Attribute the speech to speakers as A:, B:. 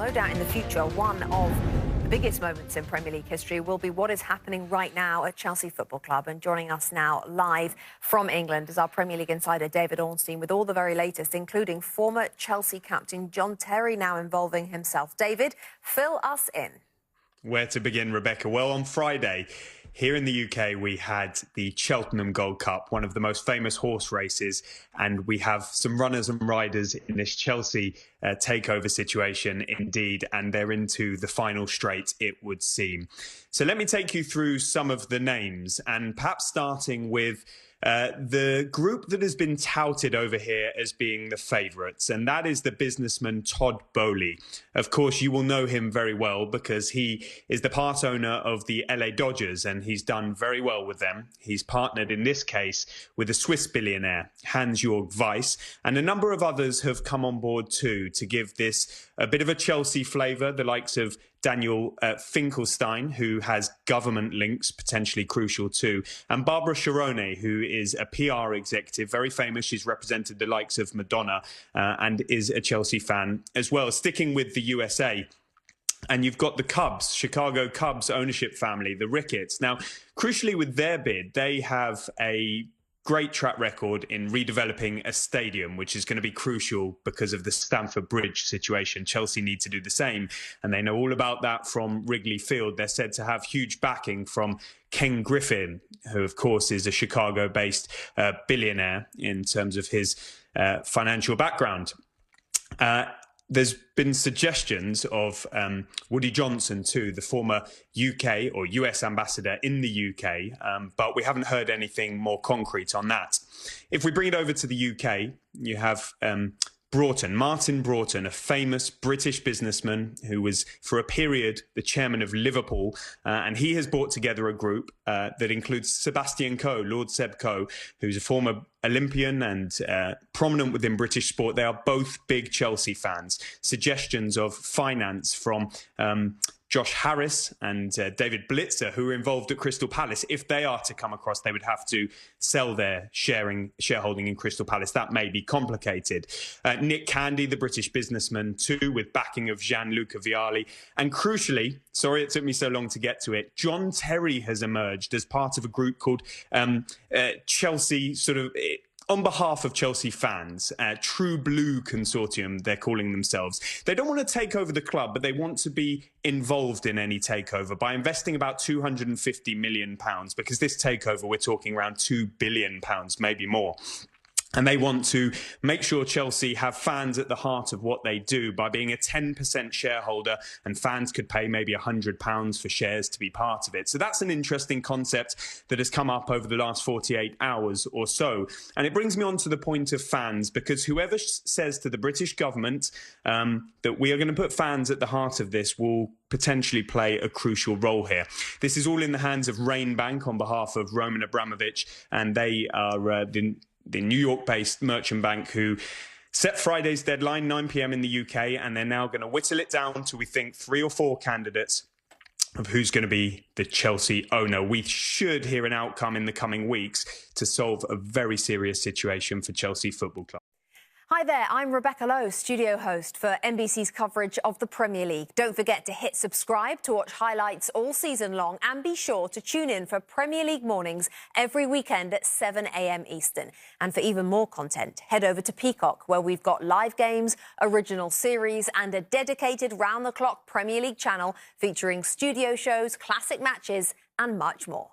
A: no doubt in the future, one of the biggest moments in Premier League history will be what is happening right now at Chelsea Football Club. And joining us now live from England is our Premier League insider, David Ornstein, with all the very latest, including former Chelsea captain John Terry now involving himself. David, fill us in.
B: Where to begin, Rebecca? Well, on Friday, here in the UK, we had the Cheltenham Gold Cup, one of the most famous horse races, and we have some runners and riders in this Chelsea takeover situation indeed, and they're into the final straight, it would seem. So let me take you through some of the names, and perhaps starting with the group that has been touted over here as being the favourites, and that is the businessman Todd Boehly. Of course, you will know him very well because he is the part owner of the LA Dodgers, and he's done very well with them. He's partnered, in this case, with a Swiss billionaire, Hans-Jörg Weiss, and a number of others have come on board too to give this a bit of a Chelsea flavour, the likes of Daniel Finkelstein, who has government links, potentially crucial too, and Barbara Sharone, who is a PR executive, very famous. She's represented the likes of Madonna and is a Chelsea fan as well. Sticking with the USA, and you've got the Cubs, Chicago Cubs ownership family, the Ricketts. Now, crucially with their bid, they have a great track record in redeveloping a stadium, which is going to be crucial because of the Stamford Bridge situation. Chelsea need to do the same, and they know all about that from Wrigley Field. They're said to have huge backing from Ken Griffin, who, of course, is a Chicago-based billionaire in terms of his financial background. There's been suggestions of Woody Johnson too, the former UK or US ambassador in the UK, but we haven't heard anything more concrete on that. If we bring it over to the UK, you have Martin Broughton, a famous British businessman who was for a period the chairman of Liverpool, and he has brought together a group that includes Sebastian Coe, Lord Seb Coe, who's a former Olympian and prominent within British sport. They are both big Chelsea fans. Suggestions of finance from Josh Harris and David Blitzer, who are involved at Crystal Palace. If they are to come across, they would have to sell their shareholding in Crystal Palace. That may be complicated. Nick Candy, the British businessman, too, with backing of Gianluca Vialli. And crucially, sorry it took me so long to get to it, John Terry has emerged as part of a group called Chelsea, on behalf of Chelsea fans, True Blue Consortium, they're calling themselves. They don't want to take over the club, but they want to be involved in any takeover by investing about £250 million, because this takeover, we're talking around £2 billion, maybe more. And they want to make sure Chelsea have fans at the heart of what they do by being a 10% shareholder, and fans could pay maybe £100 for shares to be part of it. So that's an interesting concept that has come up over the last 48 hours or so. And it brings me on to the point of fans, because whoever says to the British government that we are going to put fans at the heart of this will potentially play a crucial role here. This is all in the hands of Rain Bank on behalf of Roman Abramovich, and they are the New York-based merchant bank who set Friday's deadline, 9 p.m. in the UK, and they're now going to whittle it down to, we think, 3 or 4 candidates of who's going to be the Chelsea owner. We should hear an outcome in the coming weeks to solve a very serious situation for Chelsea Football Club.
A: Hi there, I'm Rebecca Lowe, studio host for NBC's coverage of the Premier League. Don't forget to hit subscribe to watch highlights all season long, and be sure to tune in for Premier League mornings every weekend at 7 a.m. Eastern. And for even more content, head over to Peacock, where we've got live games, original series and a dedicated round-the-clock Premier League channel featuring studio shows, classic matches and much more.